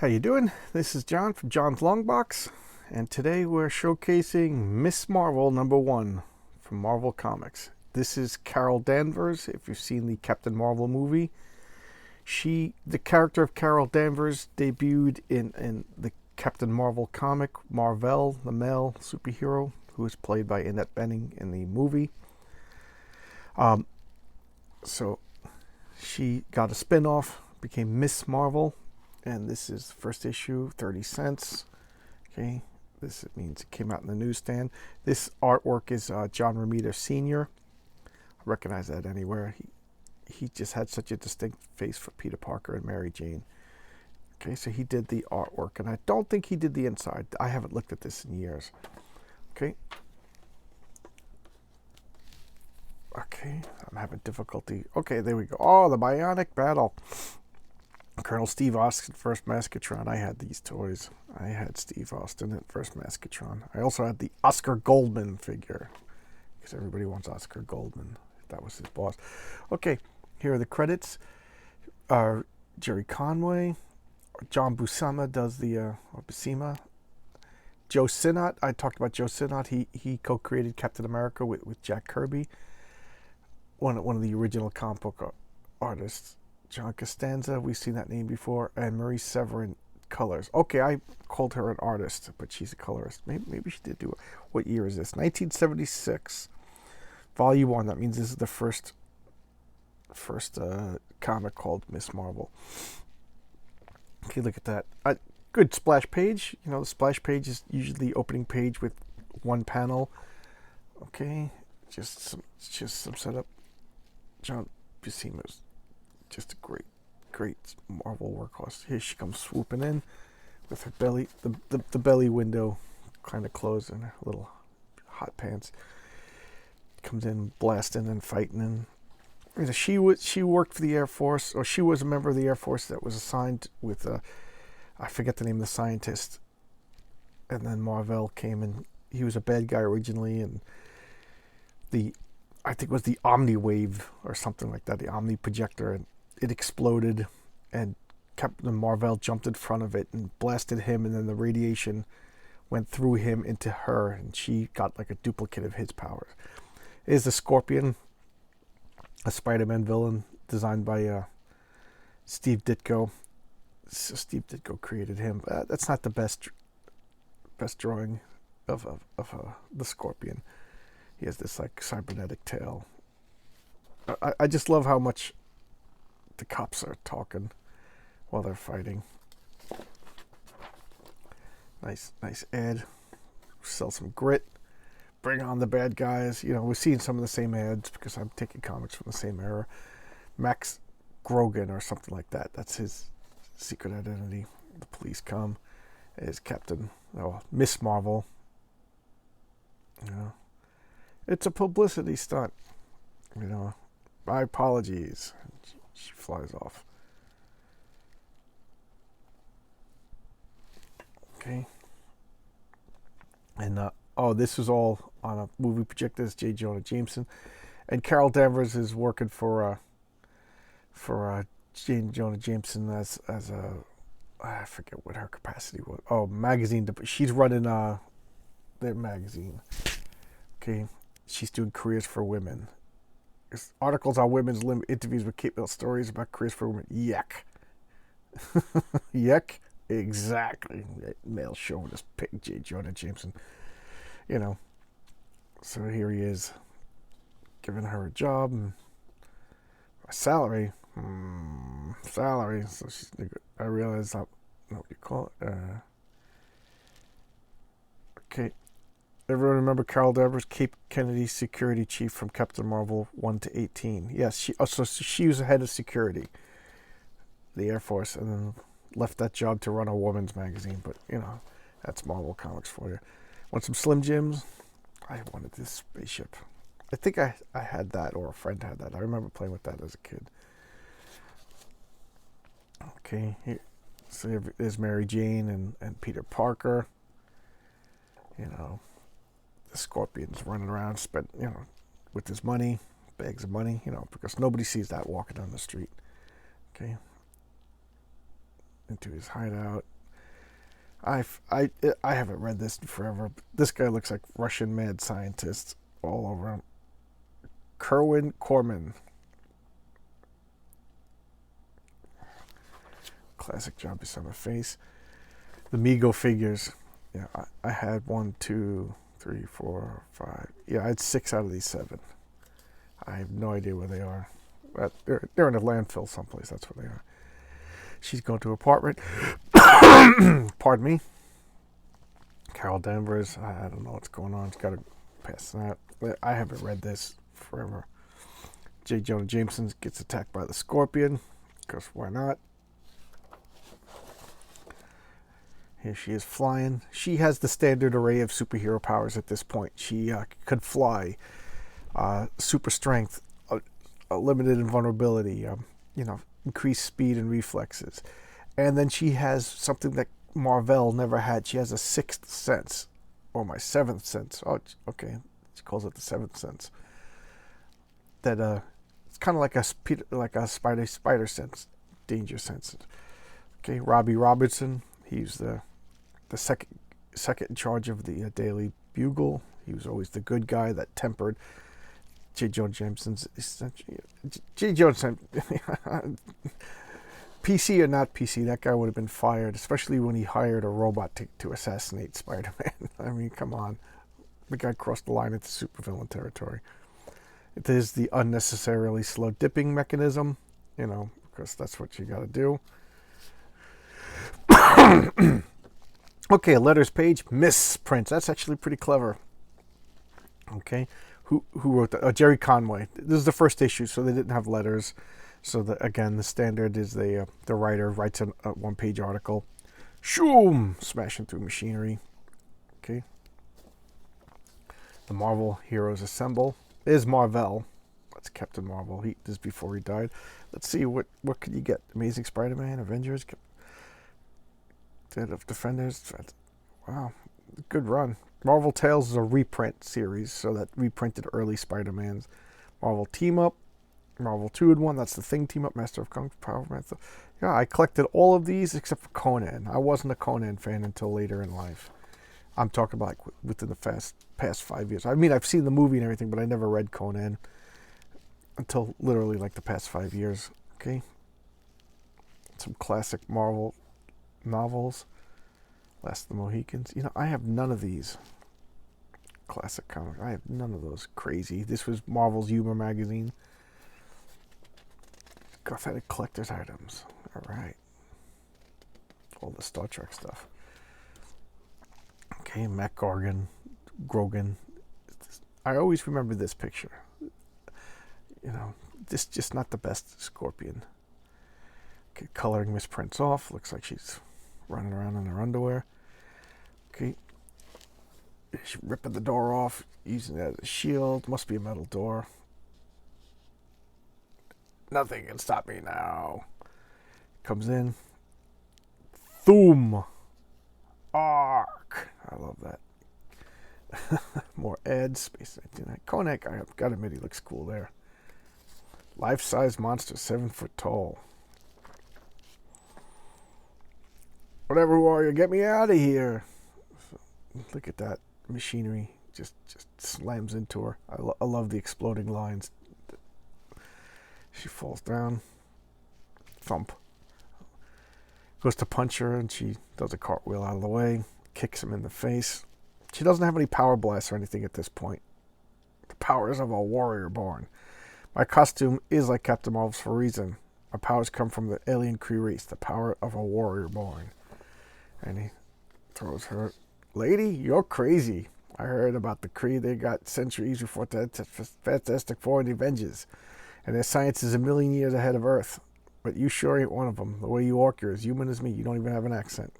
How you doing? This is John from John's Longbox, and today we're showcasing Miss Marvel #1 from Marvel Comics. This is Carol Danvers. If you've seen the Captain Marvel movie, the character of Carol Danvers debuted in the Captain Marvel comic, Marvel, the male superhero, who was played by Annette Bening in the movie. So she got a spin-off, became Miss Marvel, and this is the first issue, 30 cents. Okay, this means it came out in the newsstand. This artwork is John Romita Sr. I recognize that anywhere. He just had such a distinct face for Peter Parker and Mary Jane. Okay, so he did the artwork, and I don't think he did the inside. I haven't looked at this in years. Okay. Okay, I'm having difficulty. Okay, there we go. Oh, the Bionic Battle. Colonel Steve Austin, first Maskatron. I had these toys. I had Steve Austin at first Maskatron. I also had the Oscar Goldman figure, because everybody wants Oscar Goldman. That was his boss. Okay, here are the credits. Jerry Conway. John Buscema does the Buscema. Joe Sinnott. I talked about Joe Sinnott. He co-created Captain America with Jack Kirby. One of the original comic book artists. John Costanza, we've seen that name before, and Marie Severin colors. Okay, I called her an artist, but she's a colorist. Maybe she did do it. What year is this? 1976, Volume 1. That means this is the first comic called Miss Marvel. Okay, look at that. Good splash page. You know, the splash page is usually the opening page with one panel. Okay, just some setup. John Buscema's just a great Marvel workhorse. Here she comes swooping in with her belly, the belly window kind of closed, and her little hot pants. Comes in blasting and fighting. And she worked for the Air Force, or she was a member of the Air Force that was assigned with I forget the name of the scientist. And then Marvel came, and he was a bad guy originally, and I think it was the Omni Wave or something like that, the Omni projector, and it exploded, and Captain Marvel jumped in front of it and blasted him, and then the radiation went through him into her, and she got like a duplicate of his powers. It is the Scorpion, a Spider-Man villain designed by Steve Ditko. So Steve Ditko created him. That's not the best drawing of the Scorpion. He has this like cybernetic tail. I just love how much the cops are talking while they're fighting. Nice ad. Sell some grit. Bring on the bad guys. You know, we're seeing some of the same ads because I'm taking comics from the same era. Max Grogan or something like that. That's his secret identity. The police come as Miss Marvel. You know, it's a publicity stunt. You know, my apologies. She flies off. Okay. And this was all on a movie projector. It's J. Jonah Jameson, and Carol Danvers is working for J. Jonah Jameson as a, I forget what her capacity was. Oh, magazine. She's running their magazine. Okay, she's doing careers for women. There's articles on women's interviews with Kate Mill, stories about careers for women. Yuck. Yuck. Exactly. Male chauvinist pick J. Jonah Jameson. You know. So here he is, giving her a job and a salary. Salary. So I realize that. What you call it? Okay. Everyone remember Carol Danvers, Cape Kennedy security chief from Captain Marvel 1 to 18. Yes, she was the head of security, the Air Force, and then left that job to run a woman's magazine. But you know, that's Marvel Comics for you. Want some Slim Jims? I wanted this spaceship. I think I had that, or a friend had that. I remember playing with that as a kid. Okay, here, so there's Mary Jane and Peter Parker. You know, the Scorpion's running around, with his money, bags of money, you know, because nobody sees that walking down the street. Okay. Into his hideout. I haven't read this in forever. But this guy looks like Russian mad scientist all over him. Kerwin Corman. Classic job beside my face. The Mego figures. Yeah, I had 1, 2, 3, 4, 5. Yeah, I had 6 out of these 7. I have no idea where they are. But they're in a landfill someplace. That's where they are. She's going to her apartment. Pardon me. Carol Danvers. I don't know what's going on. She's got to pass that. I haven't read this forever. J. Jonah Jameson gets attacked by the Scorpion. Because why not? Here she is flying. She has the standard array of superhero powers at this point. She could fly, super strength, a limited invulnerability, increased speed and reflexes. And then she has something that Marvel never had. She has a 6th sense, or my 7th sense. Oh, okay. She calls it the 7th sense. That it's kind of like a spider sense, danger sense. Okay, Robbie Robertson. He's the second in charge of the Daily Bugle. He was always the good guy that tempered J. Jonah Jameson's. J. Jonah, PC or not PC, that guy would have been fired, especially when he hired a robot to assassinate Spider-Man. I mean, come on. The guy crossed the line into supervillain territory. It is the unnecessarily slow dipping mechanism, because that's what you got to do. Okay, letters page, misprints. That's actually pretty clever. Okay, who wrote that? Jerry Conway. This is the first issue, so they didn't have letters. So again, the standard is the writer writes a one-page article. Shoom! Smashing through machinery. Okay. The Marvel Heroes Assemble. There's Marvel. That's Captain Marvel. This is before he died. Let's see, what could you get? Amazing Spider-Man, Avengers, Dead of Defenders. Wow, good run. Marvel Tales is a reprint series, so that reprinted early Spider-Mans. Marvel Team Up, Marvel 2-in-1, that's the Thing Team Up, Master of Kung Fu, Power Man. Yeah, I collected all of these except for Conan. I wasn't a Conan fan until later in life. I'm talking about within the past 5 years. I mean, I've seen the movie and everything, but I never read Conan until literally like the past 5 years. Okay, some classic Marvel novels. Last of the Mohicans. I have none of these. Classic comic. I have none of those. Crazy. This was Marvel's Humor magazine. Authentic collector's items. Alright. All the Star Trek stuff. Okay, Matt Grogan. I always remember this picture. This just not the best Scorpion. Okay, coloring misprints off. Looks like she's running around in her underwear. Okay. She's ripping the door off, using it as a shield. Must be a metal door. Nothing can stop me now. Comes in. Thoom. Ark. I love that. More Ed. Space 19. Konak, I got to admit, he looks cool there. Life-size monster, 7 foot tall. Whatever you are, get me out of here. Look at that machinery. Just slams into her. I love the exploding lines. She falls down. Thump. Goes to punch her and she does a cartwheel out of the way. Kicks him in the face. She doesn't have any power blasts or anything at this point. The powers of a warrior born. My costume is like Captain Marvel's for a reason. My powers come from the alien Kree race. The power of a warrior born. And he throws her. Lady, you're crazy. I heard about the Kree. They got centuries before the Fantastic Four and the Avengers. And their science is a million years ahead of Earth. But you sure ain't one of them. The way you walk, you're as human as me. You don't even have an accent.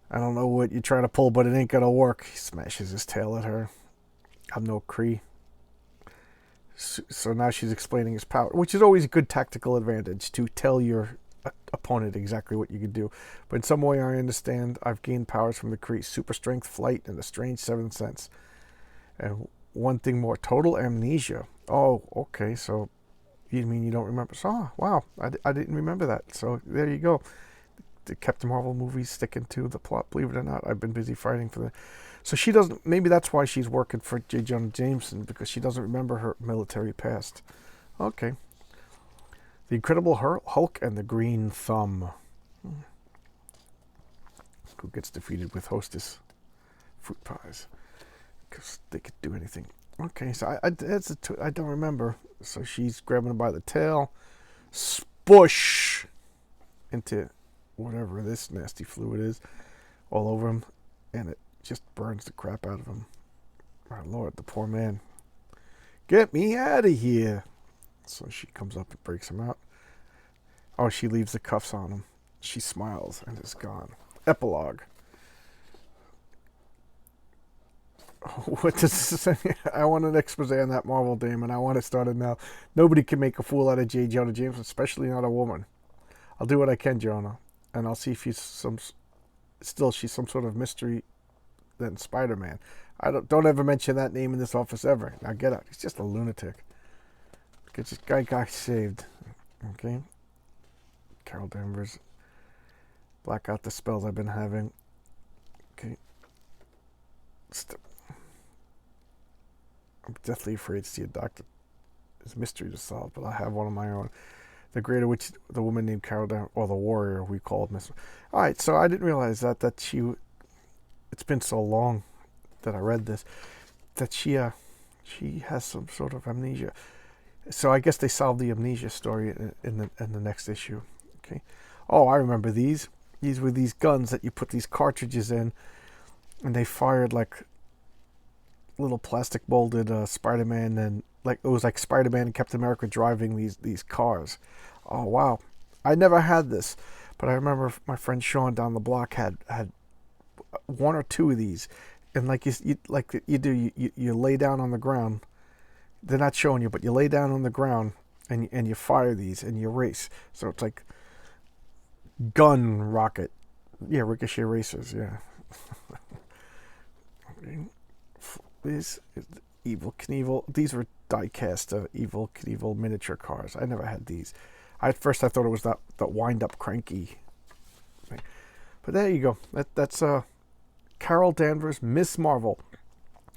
I don't know what you're trying to pull, but it ain't gonna work. He smashes his tail at her. I'm no Kree. So now she's explaining his power, which is always a good tactical advantage to tell your opponent exactly what you can do. But in some way, I understand I've gained powers from the Kree: super strength, flight, and a strange 7th sense. And one thing more: total amnesia. Oh, okay. So you mean you don't remember? Oh, wow. I didn't remember that. So there you go. the Captain Marvel movies sticking to the plot. Believe it or not, I've been busy fighting for the. So she doesn't. Maybe that's why she's working for J. Jonah Jameson, because she doesn't remember her military past. Okay. The Incredible Hulk and the Green Thumb. Who gets defeated with Hostess fruit pies? Because they could do anything. Okay, so I don't remember. So she's grabbing him by the tail, spush into whatever this nasty fluid is, all over him, and it just burns the crap out of him. My Lord, the poor man. Get me out of here. So she comes up and breaks him out. Oh, she leaves the cuffs on him. She smiles and is gone. Epilogue. What does this say? I want an expose on that Marvel dame, and I want it started now. Nobody can make a fool out of J. Jonah Jameson, especially not a woman. I'll do what I can, Jonah, and I'll see if she's some sort of mystery than Spider-Man. Don't ever mention that name in this office ever. Now get out. He's just a lunatic. Get this guy got saved. Okay. Carol Danvers. Black out the spells I've been having. Okay. I'm deathly afraid to see a doctor. It's a mystery to solve, but I have one of my own. The Greater Witch, the woman named Carol Danvers, or the Warrior, we call it Miss. All right, so I didn't realize that she. It's been so long that I read this, that she has some sort of amnesia. So I guess they solved the amnesia story in the next issue. Okay. Oh, I remember these. These were these guns that you put these cartridges in, and they fired like little plastic molded Spider-Man, and like it was like Spider-Man and Captain America driving these cars. Oh wow, I never had this, but I remember my friend Sean down the block had one or two of these, and like you lay down on the ground. They're not showing you, but you lay down on the ground and you fire these and you race. So it's like gun rocket, yeah, ricochet racers, yeah. This is Evil Knievel. These were die-cast Evil Knievel miniature cars. I never had these. At first I thought it was that wind-up cranky thing. But there you go. That's Carol Danvers, Miss Marvel.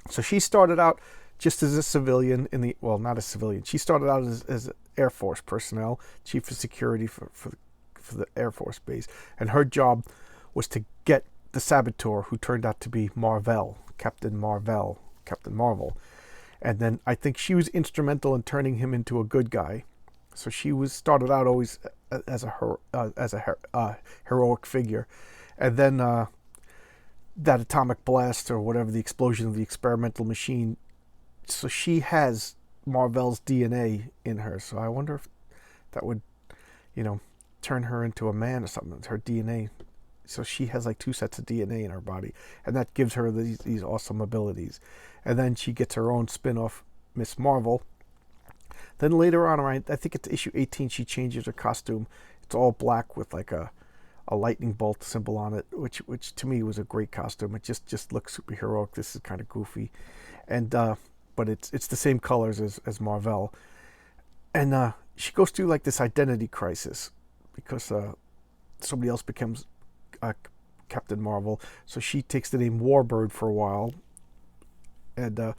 So she started out just as a civilian not a civilian. She started out as Air Force personnel, chief of security for the Air Force base. And her job was to get the saboteur, who turned out to be Captain Marvel. And then I think she was instrumental in turning him into a good guy. So she started out always as a heroic figure. And then that atomic blast, or whatever, the explosion of the experimental machine, so she has Marvel's DNA in her. So I wonder if that would, turn her into a man or something. Her DNA. So she has like two sets of DNA in her body, and that gives her these awesome abilities. And then she gets her own spin-off, Miss Marvel. Then later on, I think it's issue 18, she changes her costume. It's all black with like a lightning bolt symbol on it, which to me was a great costume. It just looks superheroic. This is kind of goofy, and but it's the same colors as Marvel. And she goes through like this identity crisis because somebody else becomes Captain Marvel, so she takes the name Warbird for a while, and that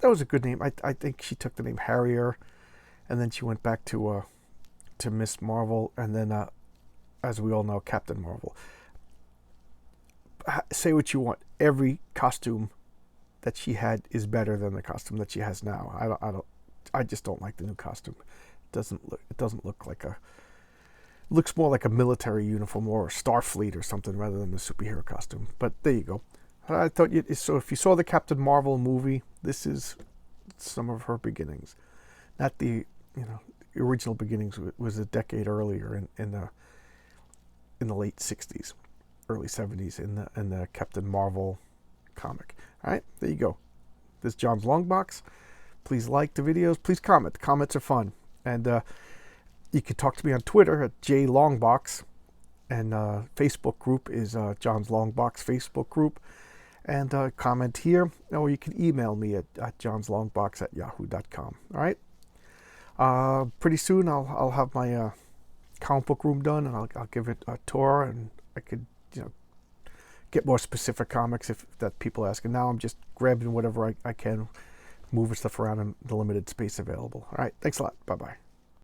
was a good name. I think she took the name Harrier, and then she went back to Miss Marvel, and then as we all know, Captain Marvel. Say what you want, every costume that she had is better than the costume that she has now. I just don't like the new costume. It doesn't look like a. Looks more like a military uniform or a Starfleet or something rather than a superhero costume. But there you go. I thought so. If you saw the Captain Marvel movie, this is some of her beginnings. Not the original beginnings was a decade earlier in the late 60s, early 70s in the Captain Marvel comic. All right, there you go. This is John's Long Box. Please like the videos. Please comment. The comments are fun. And you can talk to me on Twitter at JLongbox, and Facebook group is John's Long Box Facebook group, and comment here, or you can email me at johnslongbox@yahoo.com. All right. Pretty soon I'll have my comic book room done, and I'll give it a tour, and I could, get more specific comics if that people ask. And now I'm just grabbing whatever I can, moving stuff around in the limited space available. All right, thanks a lot. Bye-bye.